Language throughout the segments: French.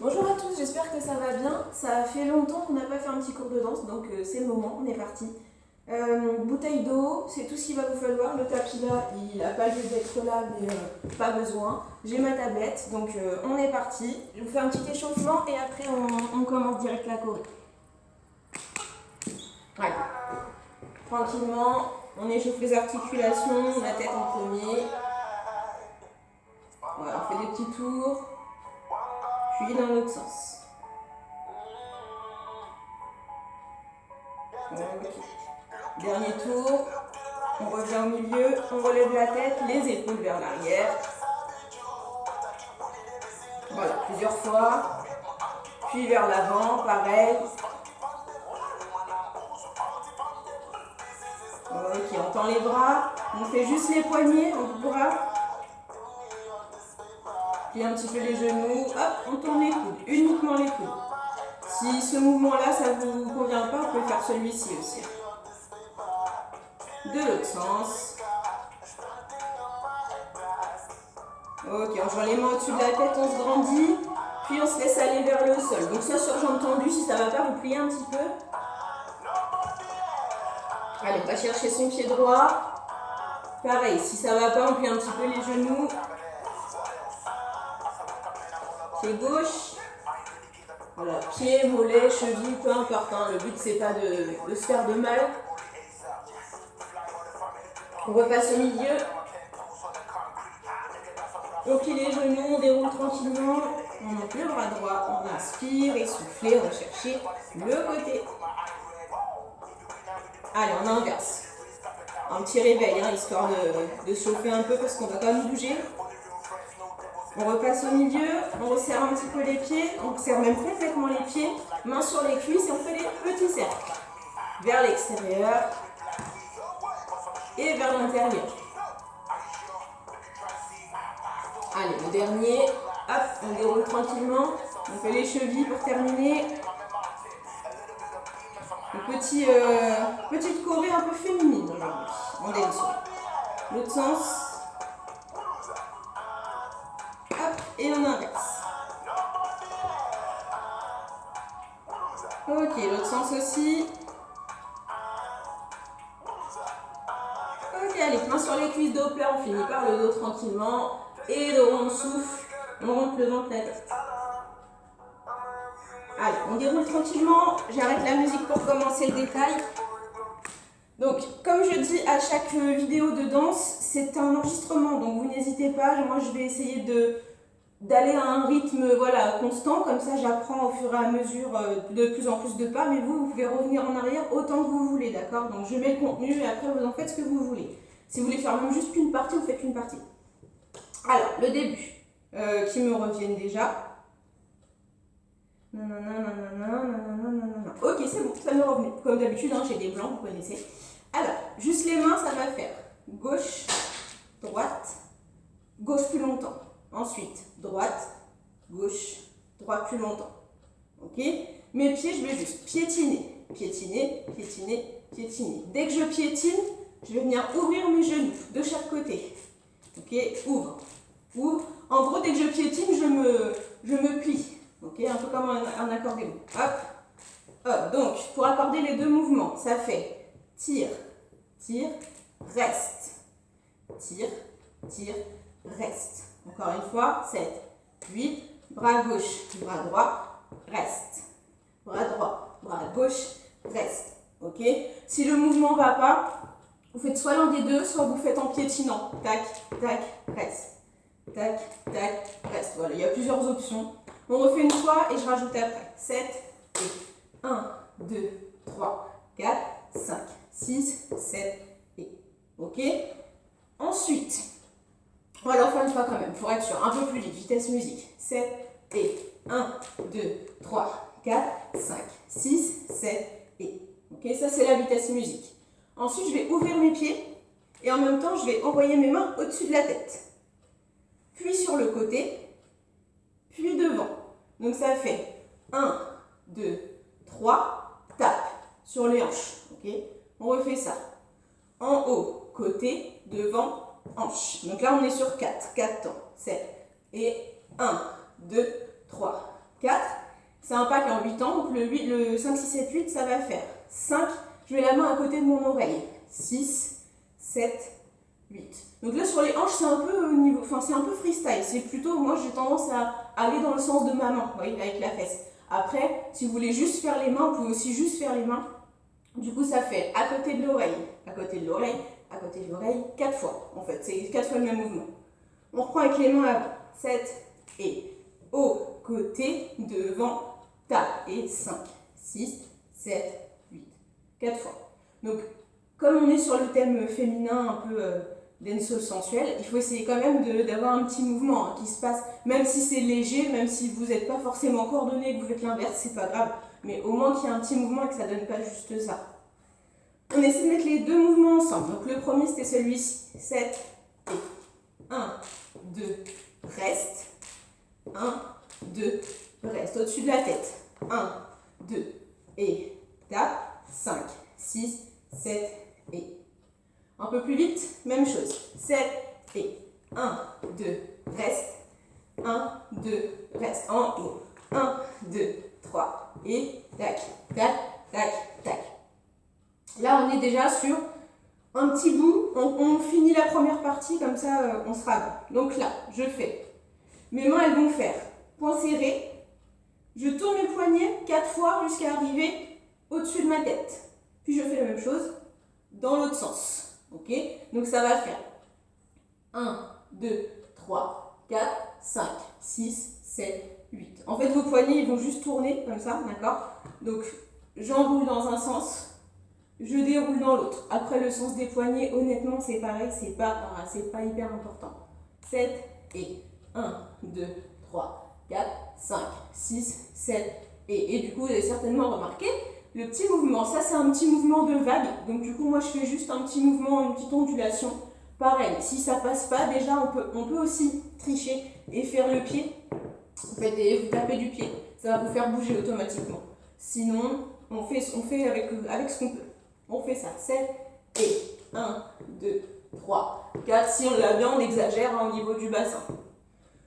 Bonjour à tous, j'espère que ça va bien. Ça fait longtemps qu'on n'a pas fait un petit cours de danse, donc c'est le moment, on est parti. Bouteille d'eau, c'est tout ce qu'il va vous falloir. Le tapis là, il n'a pas lieu d'être là, mais pas besoin. J'ai ma tablette, donc on est parti. Je vous fais un petit échauffement et après on commence direct la choré. Voilà. Tranquillement, on échauffe les articulations, la tête en premier. Voilà, on fait des petits tours. Puis dans l'autre sens. Okay. Dernier tour, on revient au milieu, on relève la tête, les épaules vers l'arrière. Voilà, plusieurs fois. Puis vers l'avant, pareil. Ok, on tend les bras, on fait juste les poignets, on bras. Puis un petit peu les genoux, hop, on tourne les coudes, uniquement les coudes. Si ce mouvement-là, ça ne vous convient pas, vous pouvez faire celui-ci aussi. De l'autre sens. Ok, on joint les mains au-dessus de la tête, on se grandit, puis on se laisse aller vers le sol. Donc ça sur jambes tendues, si ça ne va pas, vous pliez un petit peu. Allez, on va chercher son pied droit. Pareil, si ça ne va pas, on plie un petit peu les genoux. Pied gauche. Voilà, pied, mollet, cheville, peu importe. Hein. Le but, c'est pas de se faire de mal. On repasse au milieu. On plie les genoux, on déroule tranquillement. On monte le bras droit, on inspire, essoufflez, on va chercher le côté. Allez, on inverse. Un petit réveil, hein, histoire de chauffer un peu parce qu'on va quand même bouger. On repasse au milieu, on resserre un petit peu les pieds, on serre même complètement les pieds, mains sur les cuisses et on fait les petits cercles. Vers l'extérieur et vers l'intérieur. Allez, le dernier, hop, on déroule tranquillement, on fait les chevilles pour terminer. Une petite choré un peu féminine aujourd'hui, en dancehall. L'autre sens, hop, et on inverse. Ok, l'autre sens aussi. Ok, allez, main sur les cuisses, dos plat, on finit par le dos tranquillement. Et dos, on souffle, on rentre le ventre, la tête. Allez, on déroule tranquillement. J'arrête la musique pour commencer le détail. Donc, comme je dis à chaque vidéo de danse, c'est un enregistrement, donc vous n'hésitez pas. Moi, je vais essayer d'aller à un rythme constant, comme ça j'apprends au fur et à mesure de plus en plus de pas, mais vous pouvez revenir en arrière autant que vous voulez, d'accord? Donc je mets le contenu et après vous en faites ce que vous voulez. Si vous voulez faire même juste une partie, vous faites une partie. Alors, le début, qui me reviennent déjà. Ok, c'est bon, ça me revient. Comme d'habitude, hein, j'ai des blancs, vous connaissez. Alors, juste les mains, ça va faire gauche, droite, gauche plus longtemps. Ensuite, droite, gauche, droite plus longtemps. Ok? Mes pieds, je vais juste piétiner, piétiner, piétiner, piétiner. Dès que je piétine, je vais venir ouvrir mes genoux de chaque côté. Ok? Ouvre, ouvre. En gros, dès que je piétine, je me plie. Ok? Un peu comme un accordéon. Hop, hop. Donc, pour accorder les deux mouvements, ça fait tire, tire, reste. Tire, tire, reste. Encore une fois, 7, 8, bras gauche, bras droit, reste. Bras droit, bras gauche, reste. Ok? Si le mouvement ne va pas, vous faites soit l'un des deux, soit vous faites en piétinant. Tac, tac, reste. Tac, tac, reste. Voilà, il y a plusieurs options. On refait une fois et je rajoute après. 7 et 1, 2, 3, 4, 5, 6, 7 et. Ok? Ensuite, on va leur faire une fois quand même, pour être sûr. Un peu plus vite, vitesse musique. 7 et 1, 2, 3, 4, 5, 6, 7 et. Ok, ça c'est la vitesse musique. Ensuite, je vais ouvrir mes pieds et en même temps, je vais envoyer mes mains au-dessus de la tête. Puis sur le côté, puis devant. Donc ça fait 1, 2, 3, tape sur les hanches. Ok, on refait ça. En haut, côté, devant, hanche. Donc là, on est sur 4. 4 temps. 7 et 1, 2, 3, 4. C'est un pas qui est en 8 temps, donc le 5, 6, 7, 8, ça va faire 5. Je mets la main à côté de mon oreille. 6, 7, 8. Donc là, sur les hanches, c'est un peu au niveau, enfin, c'est un peu freestyle. C'est plutôt, moi, j'ai tendance à aller dans le sens de ma main, vous voyez, avec la fesse. Après, si vous voulez juste faire les mains, vous pouvez aussi juste faire les mains. Du coup, ça fait à côté de l'oreille, à côté de l'oreille, à côté de l'oreille, 4 fois, en fait. C'est 4 fois le même mouvement. On reprend avec les mains avant. 7 et au côté, devant, tape. Et 5, 6, 7, 8. 4 fois. Donc, comme on est sur le thème féminin, un peu dancehall sensuel, il faut essayer quand même d'avoir un petit mouvement qui se passe, même si c'est léger, même si vous n'êtes pas forcément coordonné et que vous faites l'inverse, c'est pas grave. Mais au moins qu'il y ait un petit mouvement et que ça donne pas juste ça. On essaie de mettre les deux mouvements ensemble. Donc le premier c'était celui-ci. 7 et 1, 2, reste. 1, 2, reste. Au-dessus de la tête. 1, 2 et tape. 5, 6, 7 et. Un peu plus vite, même chose. 7 et 1, 2, reste. 1, 2, reste. En haut. 1, 2, 3 et tac, tac, tac, tac. Là, on est déjà sur un petit bout. On finit la première partie, comme ça, on sera bon. Donc là, je fais. Mes mains, elles vont faire point serré. Je tourne mes poignets 4 fois jusqu'à arriver au-dessus de ma tête. Puis je fais la même chose dans l'autre sens. Ok? Donc ça va faire 1, 2, 3, 4, 5, 6, 7, 8. En fait, vos poignets, ils vont juste tourner comme ça, d'accord? Donc, j'enroule dans un sens, je déroule dans l'autre. Après, le sens des poignets, honnêtement, c'est pareil, c'est pas hyper important. 7 et 1, 2, 3, 4, 5, 6, 7 et du coup, vous avez certainement remarqué le petit mouvement. Ça, c'est un petit mouvement de vague. Donc, du coup, moi, je fais juste un petit mouvement, une petite ondulation. Pareil, si ça passe pas, déjà, on peut aussi tricher et faire le pied. Vous tapez du pied. Ça va vous faire bouger automatiquement. Sinon, on fait avec ce qu'on peut. On fait ça. 7 et 1, 2, 3, 4. Si on l'a bien, on exagère au niveau du bassin.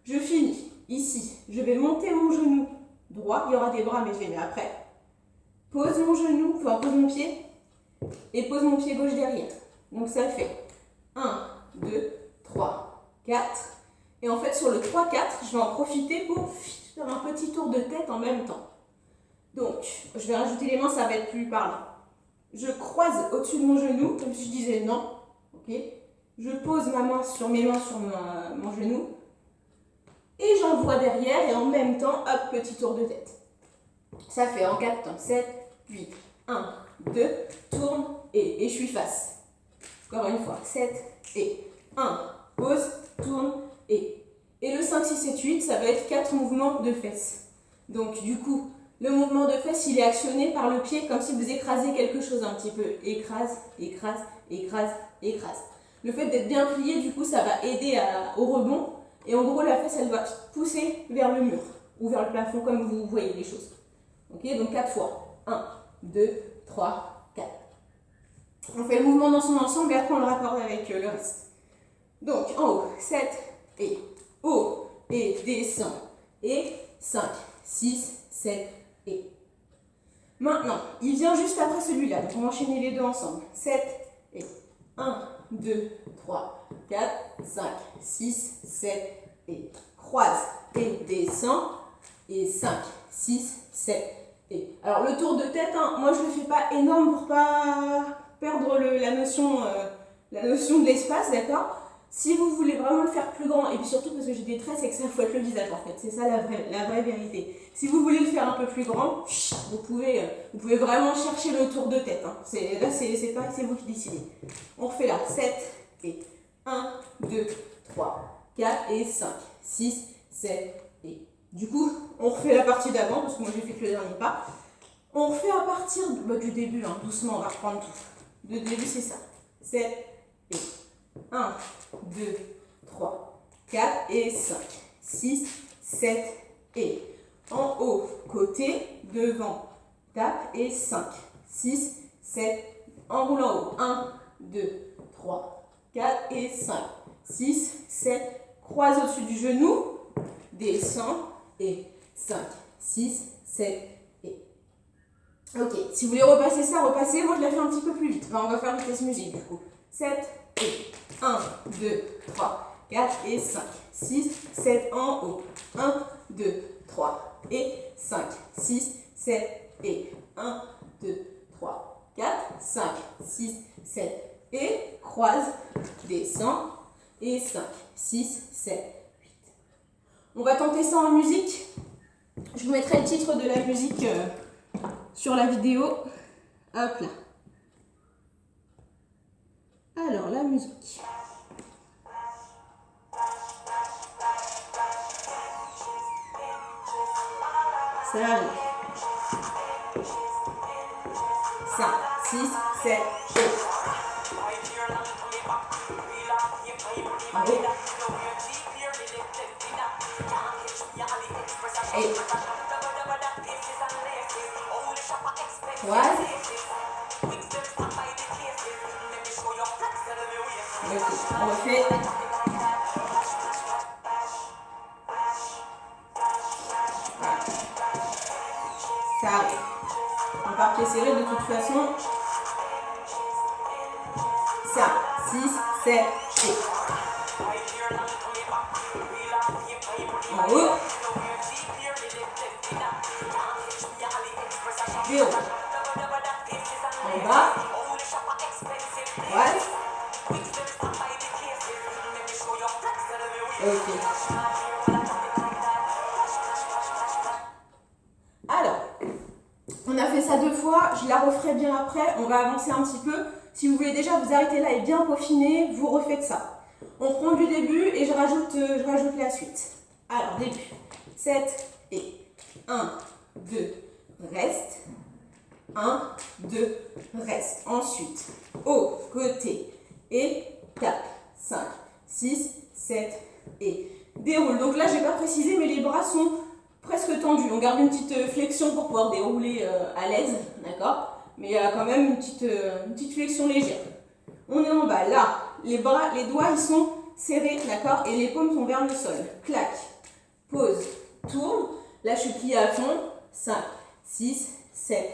Je finis. Ici, je vais monter mon genou droit. Il y aura des bras, mais je les mets après. Pose mon genou, pose mon pied. Et pose mon pied gauche derrière. Donc ça fait 1, 2, 3, 4. Et en fait, sur le 3, 4, je vais en profiter pour faire un petit tour de tête en même temps. Donc, je vais rajouter les mains, ça va être plus parlant. Je croise au-dessus de mon genou, comme si je disais non. Ok. Je pose mes mains sur mon genou. Et j'envoie derrière et en même temps, hop, petit tour de tête. Ça fait en 4 temps. 7, 8, 1, 2, tourne et je suis face. Encore une fois. 7 et 1, pose, tourne et. Et le 5, 6, 7, 8, ça va être 4 mouvements de fesses. Donc du coup, le mouvement de fesses, il est actionné par le pied comme si vous écrasez quelque chose un petit peu. Écrase, écrase, écrase, écrase. Le fait d'être bien plié, du coup, ça va aider au rebond. Et en gros, la fesse, elle va pousser vers le mur ou vers le plafond, comme vous voyez les choses. Ok, donc 4 fois. 1, 2, 3, 4. On fait le mouvement dans son ensemble et après on le raccorde avec le reste. Donc en haut, 7 et haut et descend et 5, 6, 7 et. Maintenant, il vient juste après celui-là, donc on va enchaîner les deux ensemble. 7 et 1, 2, 3, 4, 5, 6, 7 et croise et descend et 5, 6, 7 et. Alors le tour de tête, hein, moi je ne le fais pas énorme pour pas perdre la notion de l'espace, d'accord? Si vous voulez vraiment le faire plus grand, et puis surtout parce que j'ai des tresses et que ça fouette le visage en fait, c'est ça la vraie vérité. Si vous voulez le faire un peu plus grand, vous pouvez vraiment chercher le tour de tête. Hein. Là, c'est vous qui décidez. On refait là, 7 et 1, 2, 3, 4 et 5, 6, 7 et. Du coup, on refait la partie d'avant, parce que moi j'ai fait que le dernier pas. On refait à partir du début, hein, doucement, on va reprendre tout. Le début, c'est ça. 7 et 1, 2, 3, 4 et 5, 6, 7 et. En haut, côté, devant, tape et 5, 6, 7, enroule en haut. 1, 2, 3, 4 et 5, 6, 7, croise au-dessus du genou, descend et 5, 6, 7 et. Ok, si vous voulez repasser ça, repassez. Moi, je la fais un petit peu plus vite. Enfin, on va faire vitesse musique du coup. 7 et 1, 2, 3, 4 et 5. 6, 7 en haut. 1, 2, 3 et 5. 6, 7 et 1, 2, 3, 4, 5, 6, 7 et croise, descend et 5, 6, 7, 8. On va tenter ça en musique. Je vous mettrai le titre de la musique sur la vidéo. Hop là. Alors, la musique. Ça arrive. 5, 6, 7, 8. Allez. Et. Croise. Ok, on refait. Ça arrive. On part pied serré de toute façon. 5, 6, 7, 8. En haut. 0. En bas. Croise. Ok. Alors, on a fait ça 2 fois, je la referai bien après, on va avancer un petit peu. Si vous voulez déjà vous arrêter là et bien peaufiner, vous refaites ça. On prend du début et je rajoute la suite. Alors, début. 7 et 1, 2, reste. 1, 2, reste. Ensuite, au côté et tape. 5, 6, 7 et déroule. Donc là, je n'ai pas précisé, mais les bras sont presque tendus. On garde une petite flexion pour pouvoir dérouler à l'aise, d'accord? Mais il y a quand même une petite flexion légère. On est en bas. Là, les doigts, ils sont serrés, d'accord? Et les paumes sont vers le sol. Clac, pose, tourne. Là, je suis pliée à fond. 5, 6, 7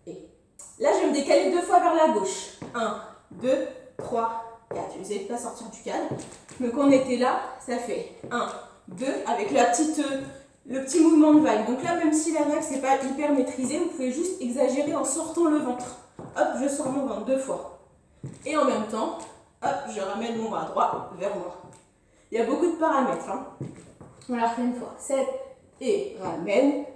et... Là, je vais me décaler 2 fois vers la gauche. 1, 2, 3, 4. Je vais essayer de ne pas sortir du cadre. Donc, on était là, ça fait 1, 2, avec le petit mouvement de vague. Donc là, même si la vague, c'est pas hyper maîtrisé, vous pouvez juste exagérer en sortant le ventre. Hop, je sors mon ventre 2 fois. Et en même temps, hop, je ramène mon bras droit vers moi. Il y a beaucoup de paramètres. Hein. On la refait une fois. 7 et ramène,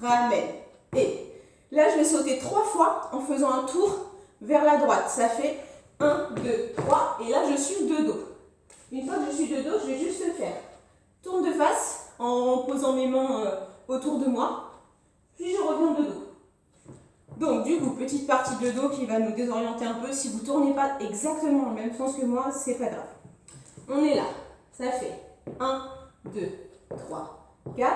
ramène et... Là, je vais sauter 3 fois en faisant un tour vers la droite. Ça fait 1, 2, 3. Et là, je suis de dos. Une fois que je suis de dos, je vais juste le faire. Tourne de face en posant mes mains autour de moi. Puis je reviens de dos. Donc, du coup, petite partie de dos qui va nous désorienter un peu. Si vous ne tournez pas exactement dans le même sens que moi, c'est pas grave. On est là. Ça fait 1, 2, 3, 4.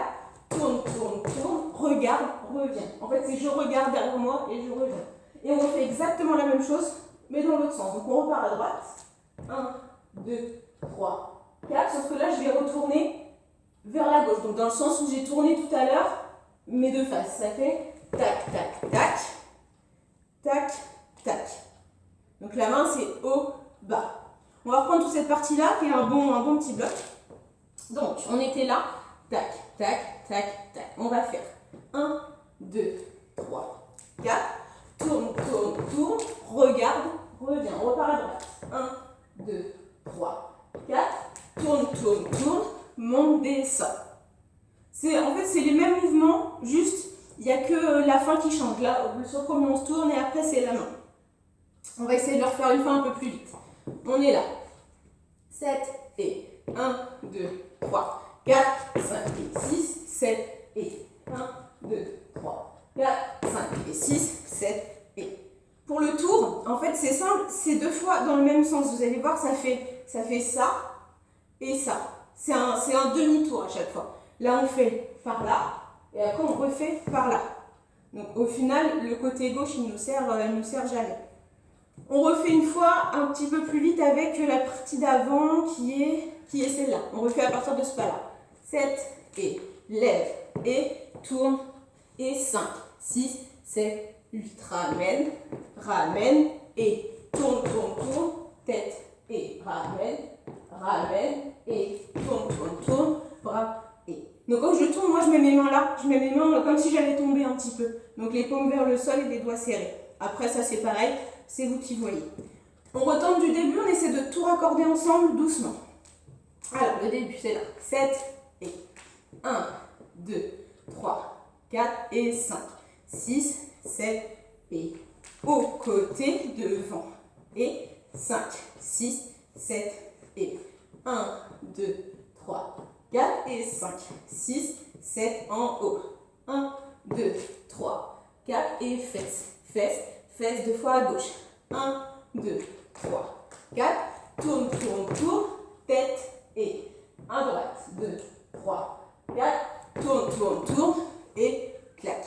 Tourne, tourne, tourne, regarde, reviens. En fait, c'est je regarde derrière moi et je reviens. Et on fait exactement la même chose, mais dans l'autre sens. Donc, on repart à droite. 1, 2, 3, 4. Sauf que là, je vais retourner vers la gauche. Donc, dans le sens où j'ai tourné tout à l'heure, mais de face. Ça fait tac, tac, tac, tac, tac. Donc, la main, c'est haut, bas. On va reprendre toute cette partie-là, qui est un bon petit bloc. Donc, on était là. Tac, tac, tac, tac. On va faire 1, 2, 3, 4. Tourne, tourne, tourne. Regarde, reviens. On repart à droite. 1, 2, 3, 4. Tourne, tourne, tourne. Monte, descend. En fait, c'est les mêmes mouvements, juste, il n'y a que la fin qui change. Là, sur comment on se tourne et après, c'est la main. On va essayer de le refaire une fois un peu plus vite. On est là. 7 et 1, 2, 3. 4, 5 et 6, 7 et 1, 2, 3, 4, 5 et 6, 7 et... Pour le tour, en fait, c'est simple, c'est 2 fois dans le même sens. Vous allez voir, ça fait ça et ça. C'est un demi-tour à chaque fois. Là, on fait par là et après, on refait par là. Donc, au final, le côté gauche, il nous sert jamais. On refait une fois un petit peu plus vite avec la partie d'avant qui est celle-là. On refait à partir de ce pas-là. 7 et lève et tourne, et 5, 6, 7, 8. Ramène, ramène et tourne, tourne, tourne. Tête et ramène, ramène et tourne, tourne, tourne. Bras et. Donc quand je tourne, moi je mets mes mains là. Je mets mes mains comme si j'allais tomber un petit peu. Donc les paumes vers le sol et les doigts serrés. Après ça c'est pareil, c'est vous qui voyez. On retombe du début, on essaie de tout raccorder ensemble doucement. Alors le début c'est là. 7 et 1, 2, 3, 4 et 5, 6, 7 et au côté, devant et 5, 6, 7 et 1, 2, 3, 4 et 5, 6, 7 en haut. 1, 2, 3, 4 et fesses, fesses, fesses 2 fois à gauche. 1, 2, 3, 4, tourne, tourne, tourne, tête et à droite. 2, 3, 4, tourne, tourne, tourne et claque.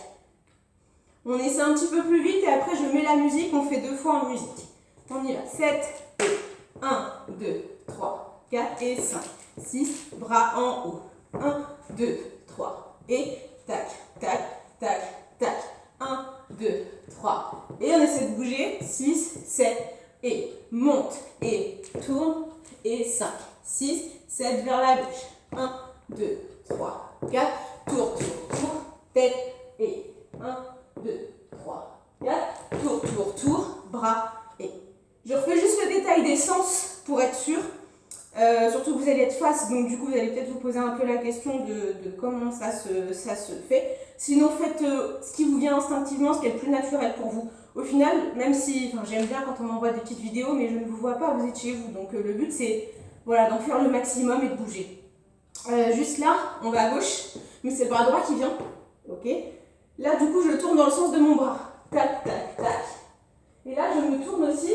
On essaie un petit peu plus vite et après je mets la musique, on fait 2 fois en musique. On y va. 7 et 1, 2, 3, 4 et 5, 6, bras en haut. 1, 2, 3 et tac, tac, tac, tac. 1, 2, 3 et on essaie de bouger. 6, 7 et monte et tourne et 5, 6, 7 vers la gauche. 1, 2, 3, 4, tour, tour, tour, tête et 1, 2, 3, 4, tour, tour, tour, bras et. Je refais juste le détail des sens pour être sûr. Surtout que vous allez être face, donc du coup vous allez peut-être vous poser un peu la question de comment ça se fait. Sinon faites ce qui vous vient instinctivement, ce qui est le plus naturel pour vous. Au final, même si, j'aime bien quand on m'envoie des petites vidéos, mais je ne vous vois pas, vous êtes chez vous. Donc le but c'est voilà, d'en faire le maximum et de bouger. Juste là, on va à gauche, mais c'est le bras droit qui vient. Ok. Là du coup je tourne dans le sens de mon bras. Tac, tac, tac. Et là je me tourne aussi.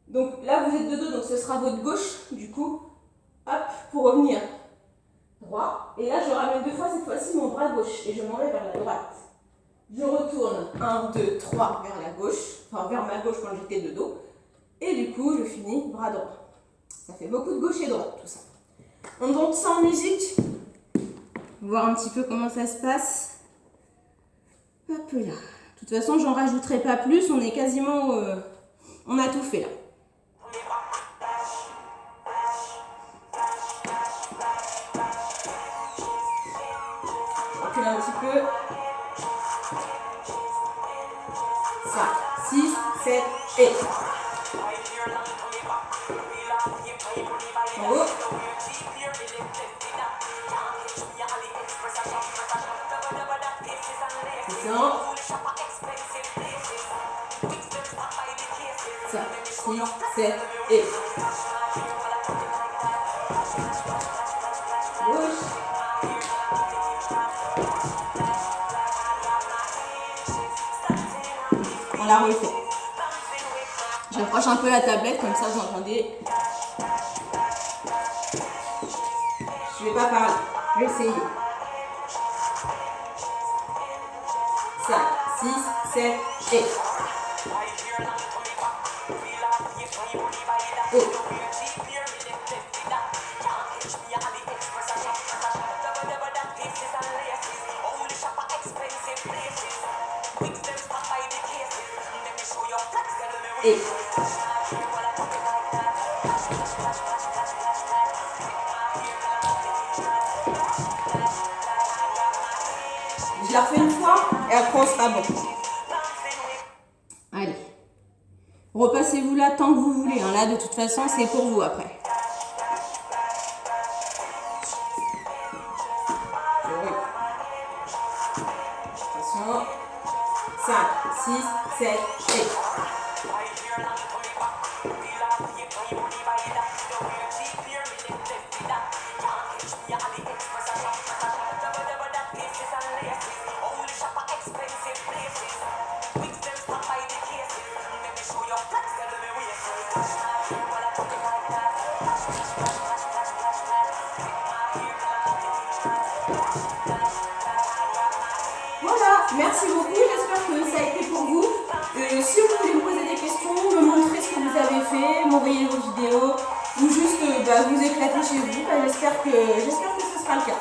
Donc là vous êtes de dos, donc ce sera votre gauche, du coup, hop, pour revenir droit. Et là je ramène 2 fois, cette fois-ci mon bras gauche, et je m'en vais vers la droite. Je retourne 1, 2, 3 vers la gauche, enfin vers ma gauche quand j'étais de dos. Et du coup je finis bras droit. Ça fait beaucoup de gauche et droite tout ça. On tombe ça en musique, voir un petit peu comment ça se passe. Hop là. De toute façon j'en rajouterai pas plus, on est quasiment, on a tout fait là. Un petit peu. 5, 6, 7 et. En haut. Descends. 5, 6, 7 et. Gauche. On la refait. J'approche un peu la tablette, comme ça vous entendez. Je vais pas parler, je vais essayer. 5, 6, 7 et. Oh. Et. Je la refais une fois et après on sera bon. Allez. Repassez-vous là tant que vous voulez. Hein. Là, de toute façon, c'est pour vous après. Attention. 5, 6, 7 et. Voilà, merci beaucoup, j'espère que ça a été pour vous. Si vous voulez me poser des questions, me montrer ce que vous avez fait, m'envoyer vos vidéos ou juste vous éclater chez vous, j'espère que ce sera le cas.